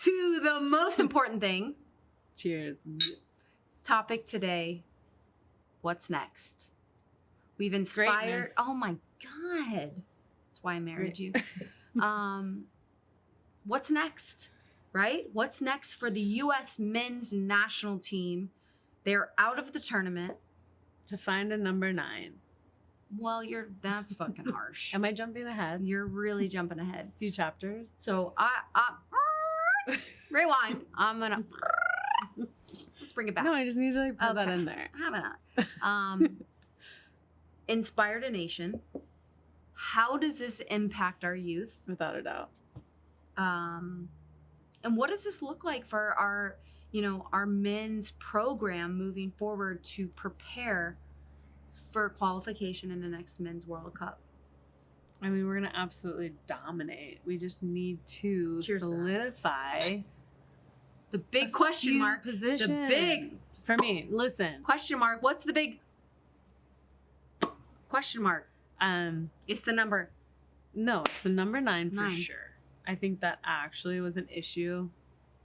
to the most important thing. Cheers. Topic today. What's next? We've inspired. Greatness. Oh my God. That's why I married you. What's next? Right? What's next for the U.S. men's national team? They're out of the tournament. To find a number 9. Well, that's fucking harsh. Am I jumping ahead? You're really jumping ahead. A few chapters. So rewind. I'm gonna let's bring it back. No, I just need to like put that in there. How about not? Inspired a nation. How does this impact our youth? Without a doubt. And what does this look like for our men's program moving forward to prepare for qualification in the next Men's World Cup? I mean, we're going to absolutely dominate. We just need to Cheers to that. solidify The big question mark. positions. The big for me. Listen. question mark. What's the big question mark? It's the number. No, it's the number 9 for 9. sure. I think that actually was an issue,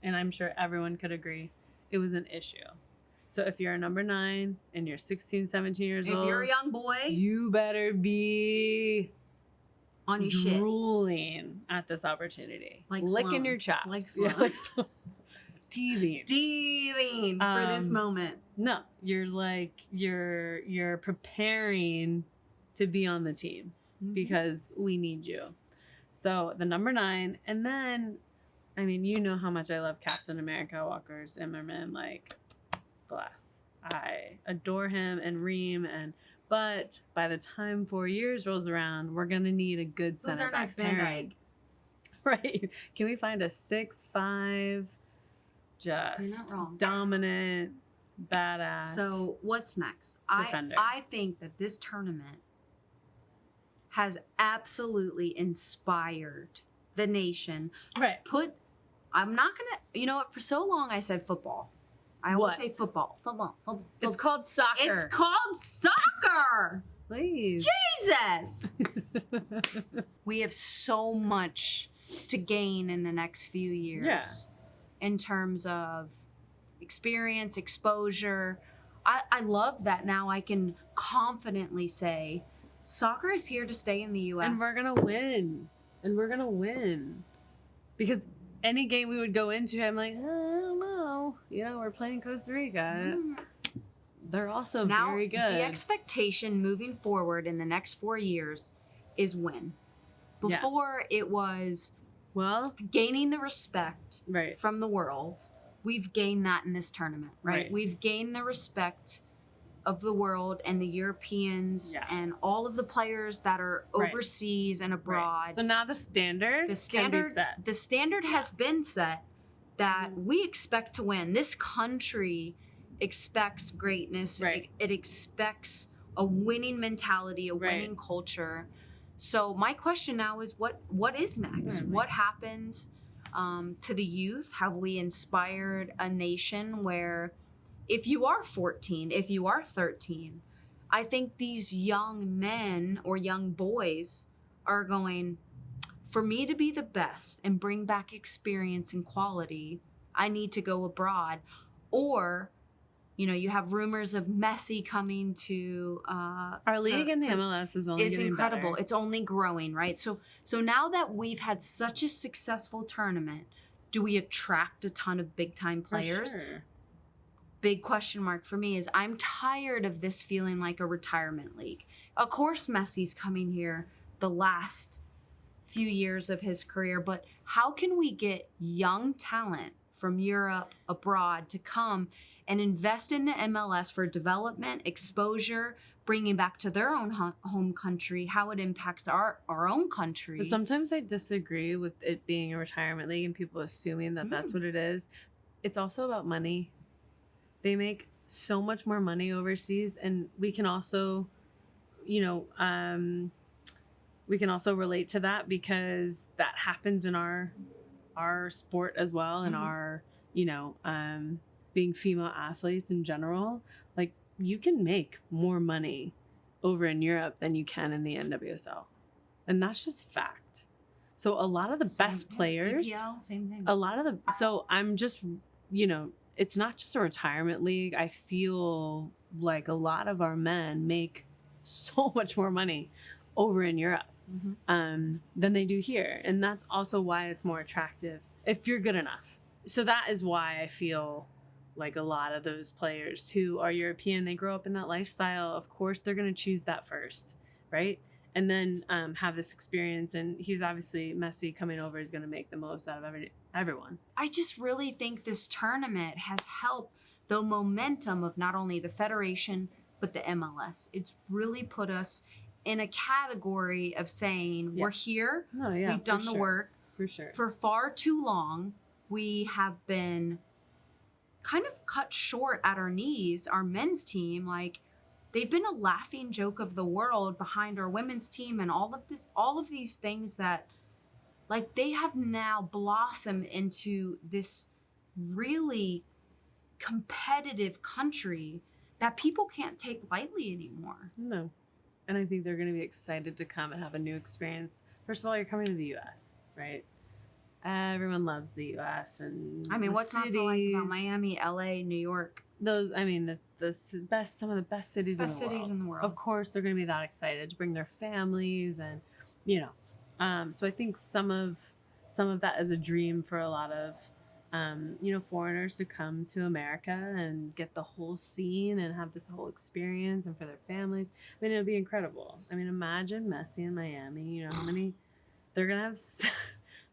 and I'm sure everyone could agree it was an issue. So if you're a number 9 and you're 16, 17 years old, If you're a young boy, you better be on your shit. drooling at this opportunity. Like licking Sloan. your chops. Like Yeah, Sloan. like Sloan. Teething. Dealing for this moment. No, you're preparing to be on the team because we need you. So the number 9, and then, I mean, you know how much I love Captain America, Walker Zimmerman, like, bless. I adore him and Reem, but by the time 4 years rolls around, we're gonna need a good Who's center our back next Van pairing. Dyke? Right? Can we find a 6'5", just You're not wrong. dominant, badass? So what's next? Defender. I think that this tournament has absolutely inspired the nation. right. I'm not gonna, you know what? For so long I said football. I always What? say football. It's called soccer. It's called soccer. Please. Jesus. We have so much to gain in the next few years. Yeah. In terms of experience, exposure. I love that now I can confidently say soccer is here to stay in the U.S. And we're going to win. Because any game we would go into, I'm like, I don't know. We're playing Costa Rica. They're also now, very good. The expectation moving forward in the next 4 years is win. Before it was gaining the respect right. from the world. We've gained that in this tournament, right? We've gained the respect of the world and the Europeans and all of the players that are overseas and abroad. Right. So now the standard can be set. The standard has been set that we expect to win. This country expects greatness. Right. It expects a winning mentality, a winning culture. So my question now is what is next? What happens to the youth? Have we inspired a nation where if you are 14, if you are 13, I think these young men or young boys are going, for me to be the best and bring back experience and quality, I need to go abroad. Or, you have rumors of Messi coming to our league in the MLS is only getting incredible. better. It's only growing, right? So now that we've had such a successful tournament, do we attract a ton of big time players? For sure. Big question mark for me is I'm tired of this feeling like a retirement league. Of course, Messi's coming here the last few years of his career, but how can we get young talent from Europe, abroad, to come and invest in the MLS for development, exposure, bringing back to their own home country, how it impacts our own country? But sometimes I disagree with it being a retirement league and people assuming that that's what it is. It's also about money. They make so much more money overseas, and we can also, relate to that because that happens in our sport as well, and our, being female athletes in general. Like, you can make more money over in Europe than you can in the NWSL, and that's just fact. So a lot of the best players, BPL, same thing. so I'm just, it's not just a retirement league. I feel like a lot of our men make so much more money over in Europe than they do here. And that's also why it's more attractive if you're good enough. So that is why I feel like a lot of those players who are European, they grow up in that lifestyle. Of course, they're going to choose that first, right? And then have this experience. And he's obviously, Messi coming over is going to make the most out of everyone. I just really think this tournament has helped the momentum of not only the federation, but the MLS. It's really put us in a category of saying, we're here, we've done the work. For sure. For far too long, we have been kind of cut short at our knees. Our men's team, like, they've been a laughing joke of the world behind our women's team, and all of these things that, like, they have now blossomed into this really competitive country that people can't take lightly anymore. No. And I think they're going to be excited to come and have a new experience. First of all, you're coming to the U.S., right? Everyone loves the U.S. and I mean, what's not to like about Miami, L.A., New York? Those, I mean, some of the best cities in the world. Of course, they're going to be that excited to bring their families, and so I think some of that is a dream for a lot of foreigners to come to America and get the whole scene and have this whole experience, and for their families. I mean, it would be incredible. I mean, imagine Messi in Miami. How many they're gonna have.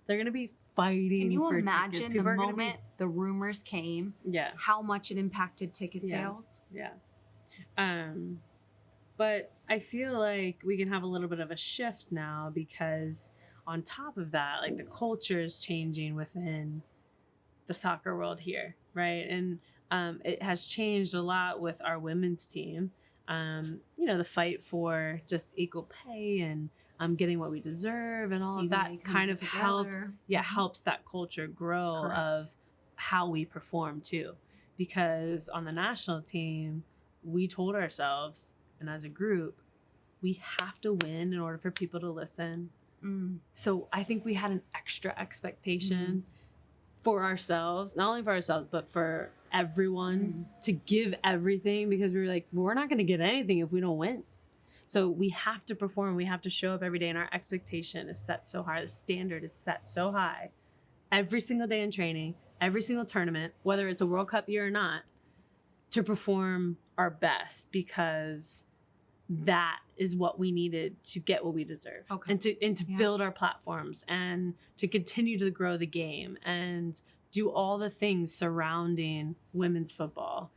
They're gonna be fighting. Can you for imagine tickets. the moment the rumors came? Yeah. How much it impacted ticket sales? Yeah. But I feel like we can have a little bit of a shift now, because on top of that, like, the culture is changing within the soccer world here, right? And it has changed a lot with our women's team. The fight for just equal pay and getting what we deserve and all of that kind of helps that culture grow. Correct. Of how we perform too. Because on the national team, we told ourselves, and as a group, we have to win in order for people to listen. So I think we had an extra expectation for ourselves, not only for ourselves, but for everyone to give everything, because we were like, we're not going to get anything if we don't win. So we have to perform. We have to show up every day. And our expectation is set so high. The standard is set so high every single day in training, every single tournament, whether it's a World Cup year or not, to perform our best, because that is what we needed to get what we deserve. Okay. And to build our platforms and to continue to grow the game and do all the things surrounding women's football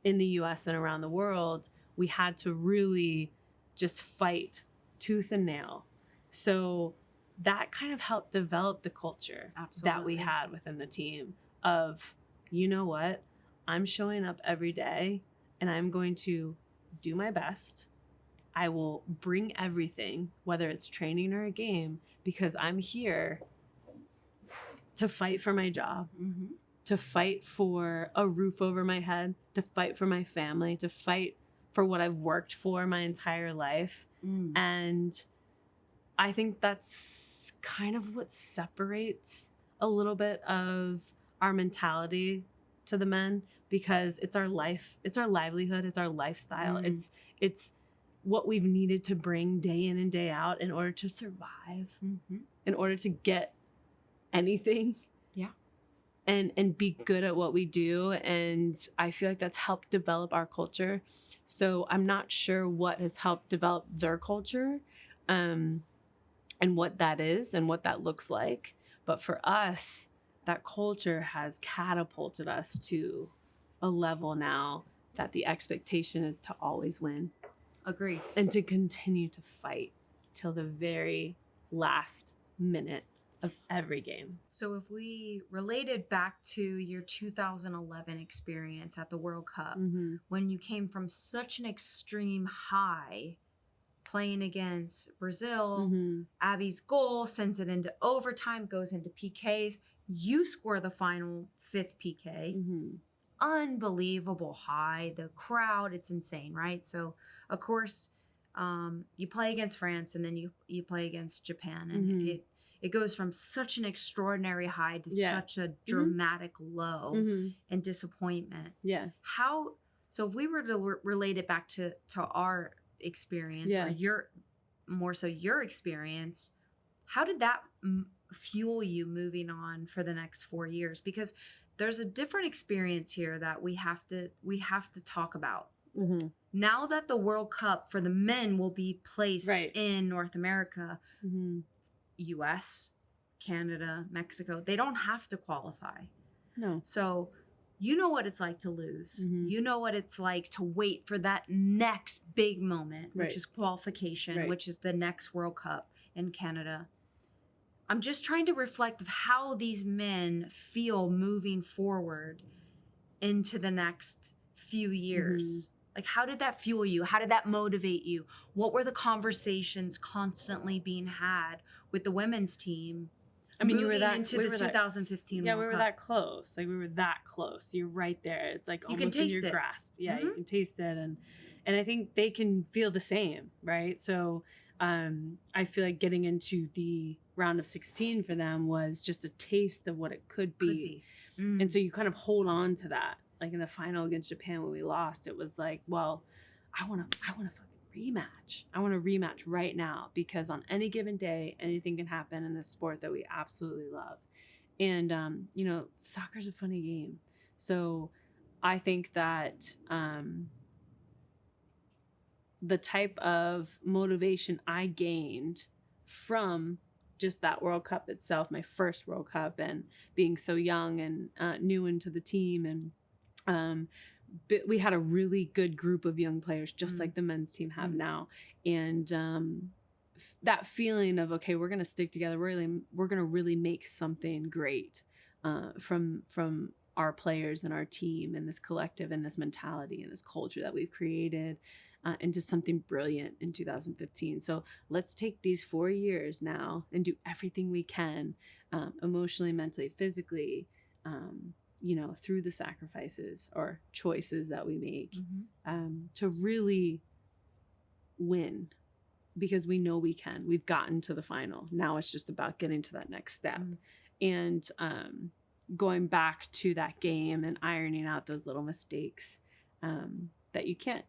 in the US and around the world. We had to really just fight tooth and nail. So that kind of helped develop the culture that we had within the team of, you know what, I'm showing up every day and I'm going to do my best. I will bring everything, whether it's training or a game, because I'm here to fight for my job, to fight for a roof over my head, to fight for my family, to fight for what I've worked for my entire life. And I think that's kind of what separates a little bit of our mentality to the men, because it's our life, it's our livelihood, it's our lifestyle. It's what we've needed to bring day in and day out in order to survive, in order to get anything. Yeah. And be good at what we do. And I feel like that's helped develop our culture. So I'm not sure what has helped develop their culture, and what that is and what that looks like. But for us, that culture has catapulted us to a level now that the expectation is to always win. Agree. And to continue to fight till the very last minute of every game. So if we related back to your 2011 experience at the World Cup, when you came from such an extreme high, playing against Brazil, Abby's goal sends it into overtime, goes into PKs. You score the final 5th PK. Unbelievable high. The crowd, it's insane, right? So, of course, you play against France, and then you play against Japan, and it goes from such an extraordinary high to such a dramatic low and disappointment. Yeah. So if we were to relate it back to our experience or your experience, how did that fuel you moving on for the next 4 years? Because there's a different experience here that we have to talk about. Now that the World Cup for the men will be placed in North America, US, Canada, Mexico, they don't have to qualify. No. So you know what it's like to lose. You know what it's like to wait for that next big moment, which is qualification, which is the next World Cup in Canada. I'm just trying to reflect of how these men feel moving forward into the next few years. Like, how did that fuel you? How did that motivate you? What were the conversations constantly being had with the women's team? I mean, you were into the 2015 World Cup. we were that close. Like, we were that close. You're right there. It's like almost in your grasp. Yeah, you can taste it. And I think they can feel the same, right? So I feel like getting into the round of 16 for them was just a taste of what it could be. And so you kind of hold on to that. Like in the final against Japan when we lost, it was like, well, I want to fucking rematch. I want to rematch right now, because on any given day, anything can happen in this sport that we absolutely love. And, soccer's a funny game. So I think that the type of motivation I gained from just that World Cup itself, my first World Cup, and being so young and new into the team, and but we had a really good group of young players, just like the men's team have now. And that feeling of, okay, we're going to stick together. We're going to really make something great from our players and our team and this collective and this mentality and this culture that we've created into something brilliant in 2015. So let's take these 4 years now and do everything we can, emotionally, mentally, physically, through the sacrifices or choices that we make, to really win, because we know we can. We've gotten to the final. Now it's just about getting to that next step. And going back to that game and ironing out those little mistakes that you can't,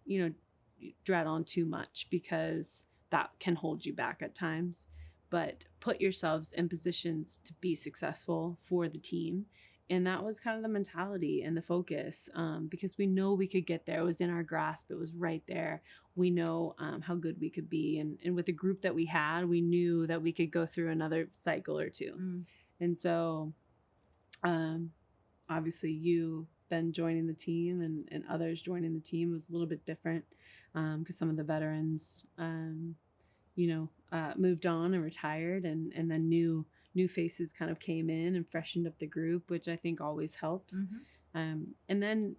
dread on too much, because that can hold you back at times. But put yourselves in positions to be successful for the team. And that was kind of the mentality and the focus, because we know we could get there. It was in our grasp. It was right there. We know how good we could be. And with the group that we had, we knew that we could go through another cycle or two. And so obviously you then joining the team and others joining the team was a little bit different, because some of the veterans, moved on and retired, and then new faces kind of came in and freshened up the group, which I think always helps. And then,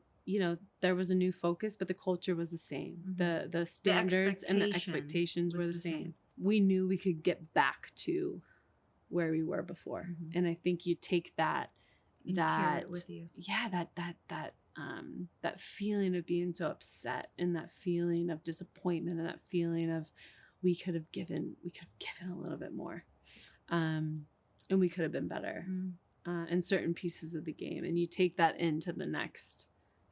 there was a new focus, but the culture was the same. The standards and the expectations were the same. We knew we could get back to where we were before. And I think you take that carry it with you. Yeah, that feeling of being so upset, and that feeling of disappointment, and that feeling of we could have given a little bit more. And we could have been better in certain pieces of the game. And you take that into the next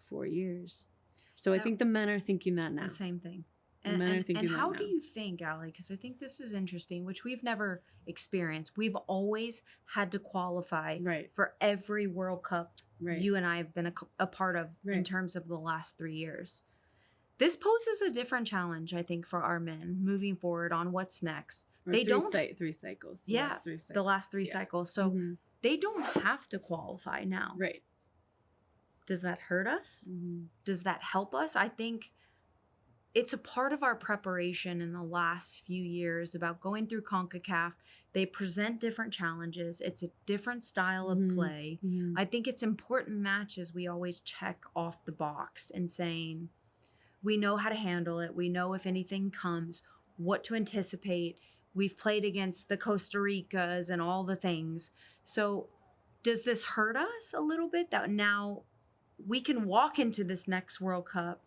4 years. So I think the men are thinking that now. The same thing. And how do you think, Ali, because I think this is interesting, which we've never experienced. We've always had to qualify for every World Cup you and I have been a part of in terms of the last 3 years. This poses a different challenge, I think, for our men moving forward on what's next. They don't 3 cycles. The last three cycles. So they don't have to qualify now. Right. Does that hurt us? Does that help us? I think it's a part of our preparation in the last few years about going through CONCACAF. They present different challenges. It's a different style of play. I think it's important matches we always check off the box and saying, we know how to handle it. We know if anything comes, what to anticipate. We've played against the Costa Ricas and all the things. So does this hurt us a little bit that now we can walk into this next World Cup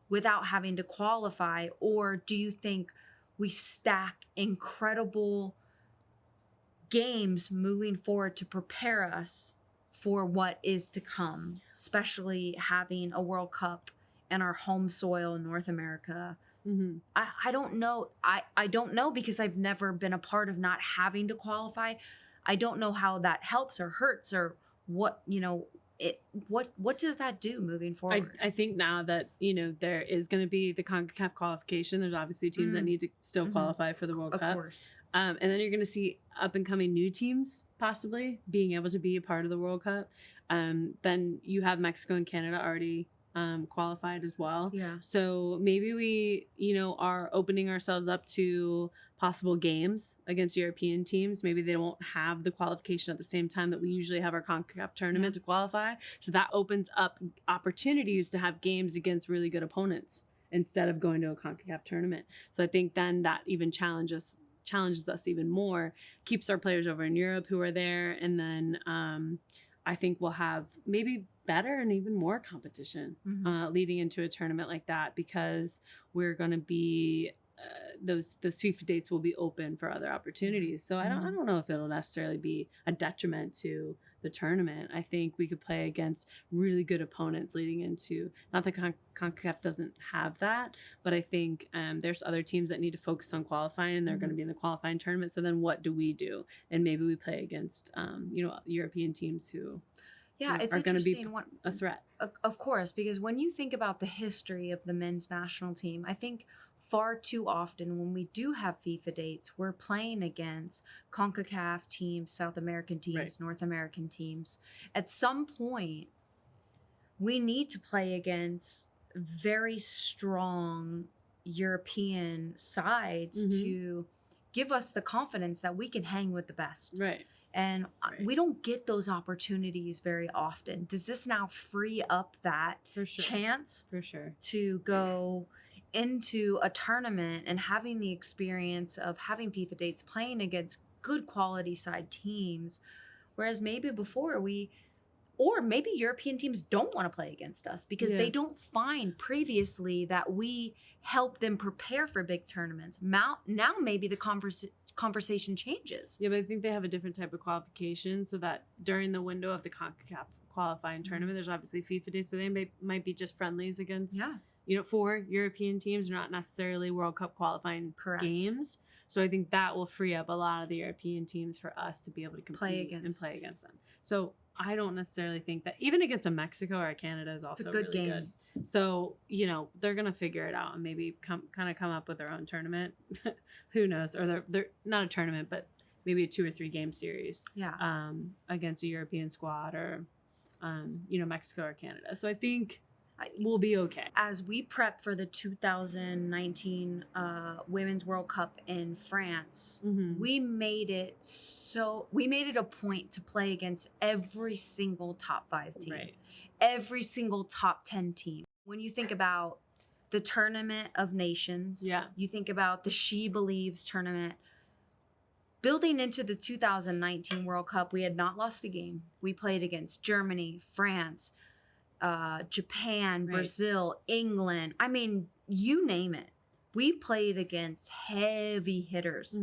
without having to qualify? Or do you think we stack incredible games moving forward to prepare us for what is to come, especially having a World Cup in our home soil in North America. Mm-hmm. I don't know. I don't know because I've never been a part of not having to qualify. I don't know how that helps or hurts or what, what does that do moving forward? I think now that, there is going to be the CONCACAF qualification, there's obviously teams that need to still qualify for the World Cup. Of course. And then you're going to see up and coming new teams possibly being able to be a part of the World Cup. Then you have Mexico and Canada already qualified as well. Yeah. So maybe we, are opening ourselves up to possible games against European teams. Maybe they won't have the qualification at the same time that we usually have our CONCACAF tournament to qualify. So that opens up opportunities to have games against really good opponents instead of going to a CONCACAF tournament. So I think then that even challenges us even more, keeps our players over in Europe who are there. And then I think we'll have maybe better and even more competition leading into a tournament like that, because we're going to be those FIFA dates will be open for other opportunities. So I don't know if it'll necessarily be a detriment to the tournament. I think we could play against really good opponents leading into, not that CONCACAF doesn't have that, but I think there's other teams that need to focus on qualifying, and they're going to be in the qualifying tournament. So then what do we do? And maybe we play against European teams who it's are going to be a threat. Of course, because when you think about the history of the men's national team, I think far too often when we do have FIFA dates, we're playing against CONCACAF teams, South American teams, North American teams. At some point, we need to play against very strong European sides to give us the confidence that we can hang with the best. Right. And we don't get those opportunities very often. Does this now free up that chance to go into a tournament and having the experience of having FIFA dates, playing against good quality side teams, whereas maybe before or maybe European teams don't want to play against us because they don't find previously that we help them prepare for big tournaments. Now maybe the conversation changes. Yeah, but I think they have a different type of qualification, so that during the window of the CONCACAF qualifying tournament, there's obviously FIFA days, but they might be just friendlies against for European teams, not necessarily World Cup qualifying games. So I think that will free up a lot of the European teams for us to be able to compete and play against them. So I don't necessarily think that even against a Mexico or a Canada is also it's a good really game. Good. So, they're going to figure it out and maybe come up with their own tournament. Who knows? Or they're not a tournament, but maybe a 2 or 3 game series against a European squad or, Mexico or Canada. So I think we'll be okay. As we prep for the 2019 Women's World Cup in France, we made it a point to play against every single top 5 team, every single top 10 team. When you think about the Tournament of Nations, you think about the She Believes tournament. Building into the 2019 World Cup, we had not lost a game. We played against Germany, France, Japan, Brazil, England. I mean, you name it. We played against heavy hitters.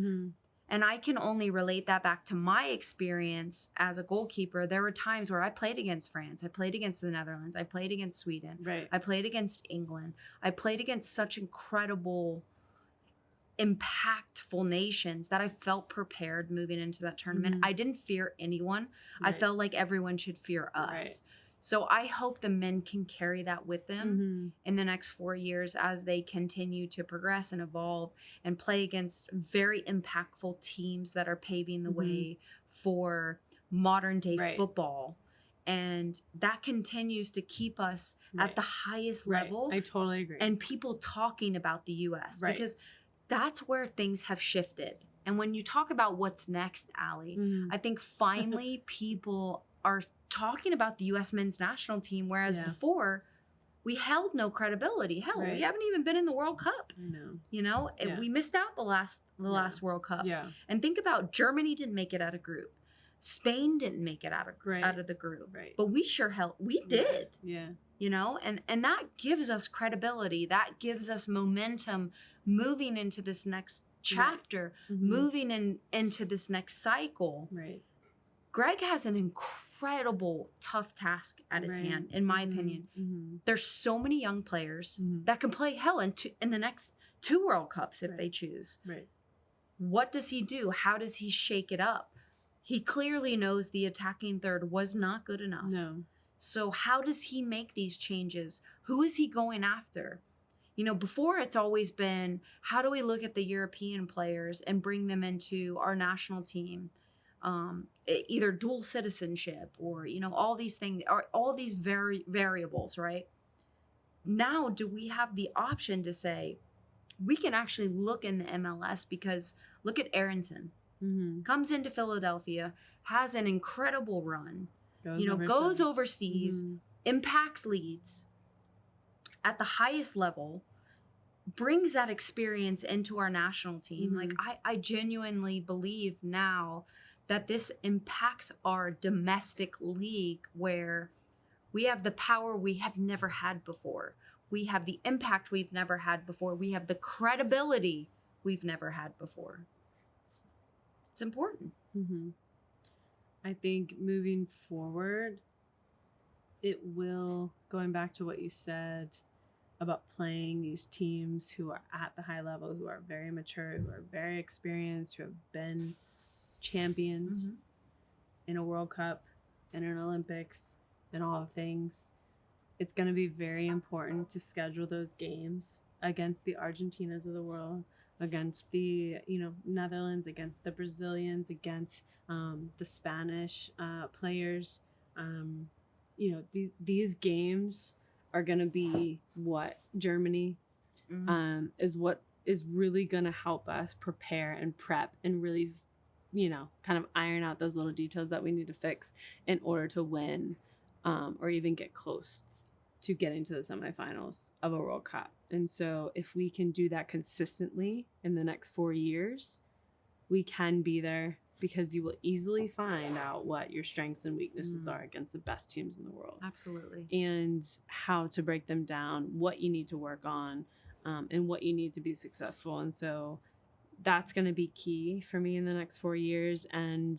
And I can only relate that back to my experience as a goalkeeper. There were times where I played against France. I played against the Netherlands. I played against Sweden. I played against England. I played against such incredible, impactful nations that I felt prepared moving into that tournament. I didn't fear anyone. I felt like everyone should fear us. So I hope the men can carry that with them in the next 4 years as they continue to progress and evolve and play against very impactful teams that are paving the way for modern day football. And that continues to keep us at the highest level. I totally agree. And people talking about the U.S. Because that's where things have shifted. And when you talk about what's next, Ali, I think finally people are talking about the U.S. men's national team, whereas before we held no credibility. Hell, we haven't even been in the World Cup. I know. We missed out the last World Cup. And think about Germany didn't make it out of group. Spain didn't make it out of the group. But we sure held. We did. And that gives us credibility. That gives us momentum moving into this next chapter, moving into this next cycle. Right. Greg has an incredible tough task at his hand, in my opinion. There's so many young players that can play hell in the next 2 World Cups if they choose. Right. What does he do? How does he shake it up? He clearly knows the attacking third was not good enough. No. So how does he make these changes? Who is he going after? You know, before it's always been, how do we look at the European players and bring them into our national team? Either dual citizenship or, you know, all these things, or all these variables, right? Now, do we have the option to say, we can actually look in the MLS, because look at Aronson. Comes into Philadelphia, has an incredible run, goes overseas, impacts leads at the highest level, brings that experience into our national team. Like, I genuinely believe now that this impacts our domestic league, where we have the power we have never had before. We have the impact we've never had before. We have the credibility we've never had before. It's important. I think moving forward, it will, going back to what you said about playing these teams who are at the high level, who are very mature, who are very experienced, who have been champions in a World Cup, in an Olympics, and all the things. It's going to be very important to schedule those games against the Argentinas of the world, against the Netherlands, against the Brazilians, against the Spanish players. These games are going to be what Germany is what is really going to help us prepare and prep and really kind of iron out those little details that we need to fix in order to win or even get close to getting to the semifinals of a World Cup. And so if we can do that consistently in the next 4 years, we can be there, because you will easily find out what your strengths and weaknesses are against the best teams in the world. Absolutely. And how to break them down, what you need to work on, and what you need to be successful. And so that's going to be key for me in the next 4 years, and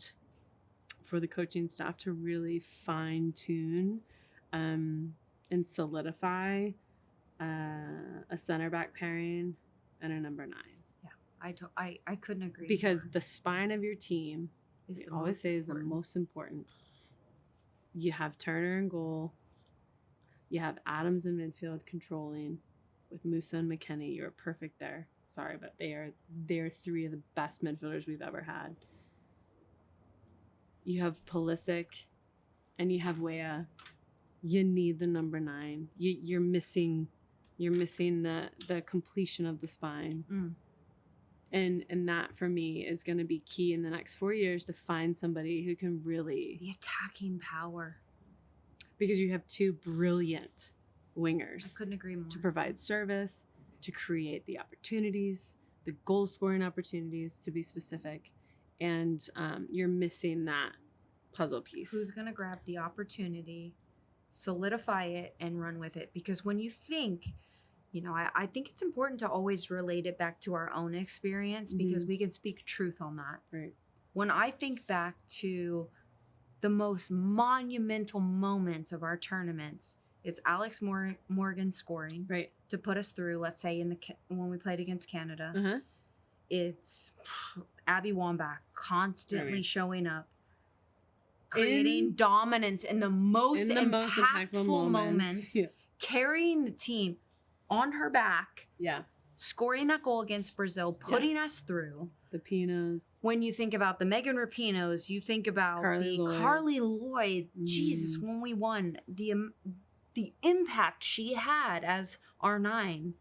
for the coaching staff to really fine tune and solidify a center back pairing and a number 9. I couldn't agree because more. The spine of your team is the most important. You have Turner in goal. You have Adams in midfield controlling with Musa and McKennie. You're perfect there. Sorry, but they're 3 of the best midfielders we've ever had. You have Pulisic and you have Weah. You need the number 9. You're missing the completion of the spine. And that for me is going to be key in the next 4 years, to find somebody who can really, the attacking power, because you have 2 brilliant wingers. I couldn't agree more. To provide service, to create the opportunities, the goal scoring opportunities, to be specific. And you're missing that puzzle piece. Who's going to grab the opportunity, solidify it, and run with it? Because when you think, I think it's important to always relate it back to our own experience, because we can speak truth on that. Right. When I think back to the most monumental moments of our tournaments, it's Alex Morgan scoring to put us through, let's say when we played against Canada. It's Abby Wambach constantly showing up, creating dominance in the most impactful moments. Carrying the team on her back, scoring that goal against Brazil, putting us through. The Pinos. When you think about the Megan Rapinos, you think about Carly Lloyd. Jesus, when we won, the impact she had as R9.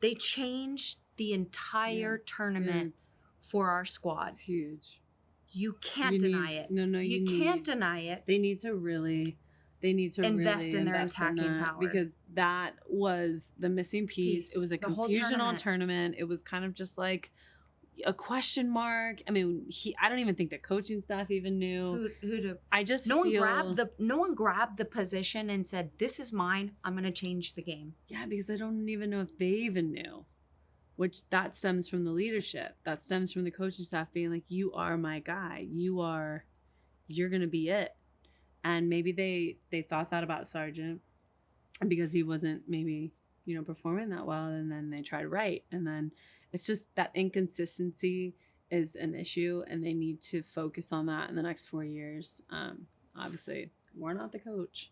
They changed the entire tournament for our squad. It's huge. You can't deny it. No, you can't deny it. They need to really invest in their attacking power, because that was the missing piece. It was a confusional tournament. It was kind of just like a question mark. I mean, I don't even think the coaching staff even knew. No one grabbed the position and said, "This is mine. I'm going to change the game." Yeah, because I don't even know if they even knew. which that stems from the leadership. That stems from the coaching staff being like, you are my guy. You're going to be it. And maybe they thought that about Sargent because he wasn't maybe, performing that well. And then they tried Wright. And then it's just that inconsistency is an issue, and they need to focus on that in the next 4 years. Obviously, we're not the coach,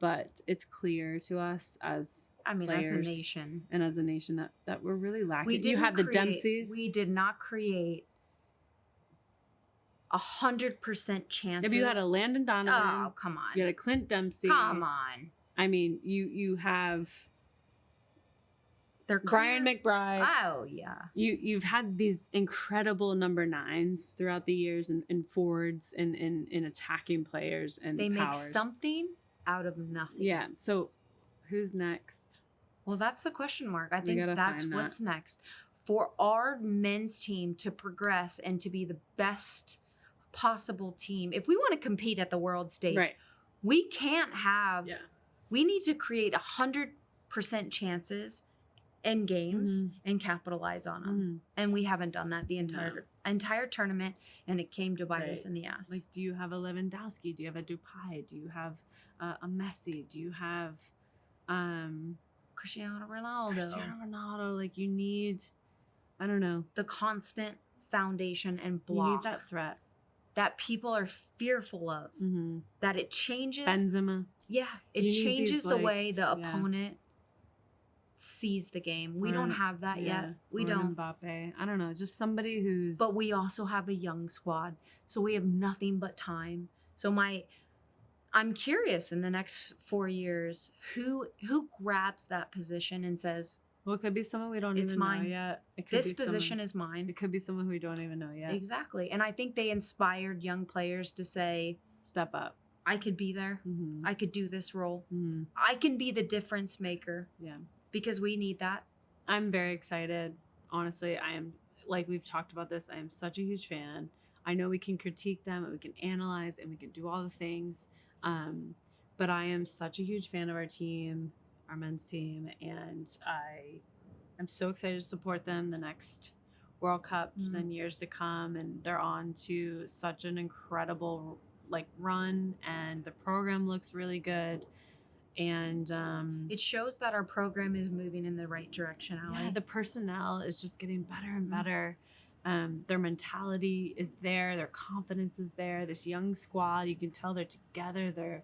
but it's clear to us as players as a nation, and as a nation that we're really lacking. You had the Dempseys. We did not create 100% chances. Maybe you had a Landon Donovan. Oh, come on. You had a Clint Dempsey. Come on. I mean, you have They're Brian McBride. Oh, yeah. You've had these incredible number 9s throughout the years, and forwards and in attacking players, and they powers. make something out of nothing. Yeah. So who's next? Well, that's the question mark. I think that's what's next. For our men's team to progress and to be the best possible team, if we want to compete at the world stage, right, we can't have, we need to create 100% chances in games and capitalize on them. And we haven't done that the entire tournament, and it came to bite us in the ass. Like, do you have a Lewandowski? Do you have a Depay? Do you have a Messi? Do you have Cristiano Ronaldo? Like, you need, I don't know, the constant foundation and block. You need that threat that people are fearful of. That it changes. Benzema. Yeah, it changes the way the opponent sees the game. We don't have that yet. We don't. Mbappe. I don't know. Just somebody who's. But we also have a young squad, so we have nothing but time. So I'm curious in the next 4 years who grabs that position and says, well, it could be someone we don't even know yet. This position is mine. It could be someone who we don't even know yet. Exactly. And I think they inspired young players to say, step up. I could be there. I could do this role. I can be the difference maker. Yeah. Because we need that. I'm very excited. Honestly, I am, like we've talked about this, I am such a huge fan. I know we can critique them, and we can analyze, and we can do all the things. But I am such a huge fan of our team, our men's team, and I'm so excited to support them the next World Cups and years to come. And they're on to such an incredible run, and the program looks really good. And it shows that our program is moving in the right direction, Ali. Yeah, the personnel is just getting better and better. Their mentality is there. Their confidence is there. This young squad, you can tell they're together. They're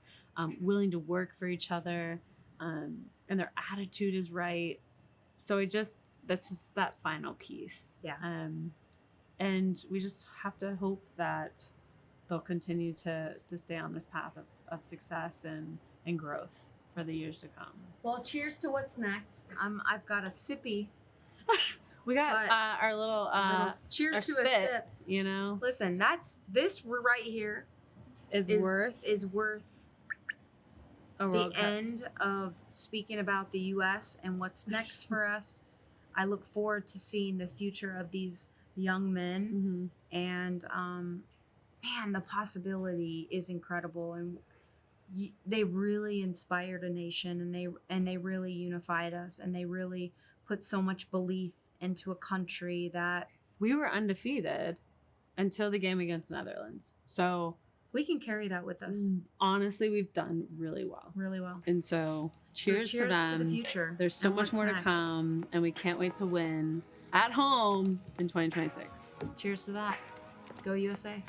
willing to work for each other. And their attitude is right. So that's just that final piece. Yeah. And we just have to hope that they'll continue to stay on this path of success and growth for the years to come. Well, cheers to what's next. I've got a sippy. We got our little cheers our to spit, a sip. Listen, this right here is worth the end of speaking about the U.S. and what's next for us. I look forward to seeing the future of these young men, and man, the possibility is incredible, and they really inspired a nation, and they really unified us, and they really put so much belief into a country that we were undefeated until the game against Netherlands. So we can carry that with us. Honestly, we've done really well. Really well. And so cheers to them. To the future. There's so much more to come, and we can't wait to win at home in 2026. Cheers to that. Go USA.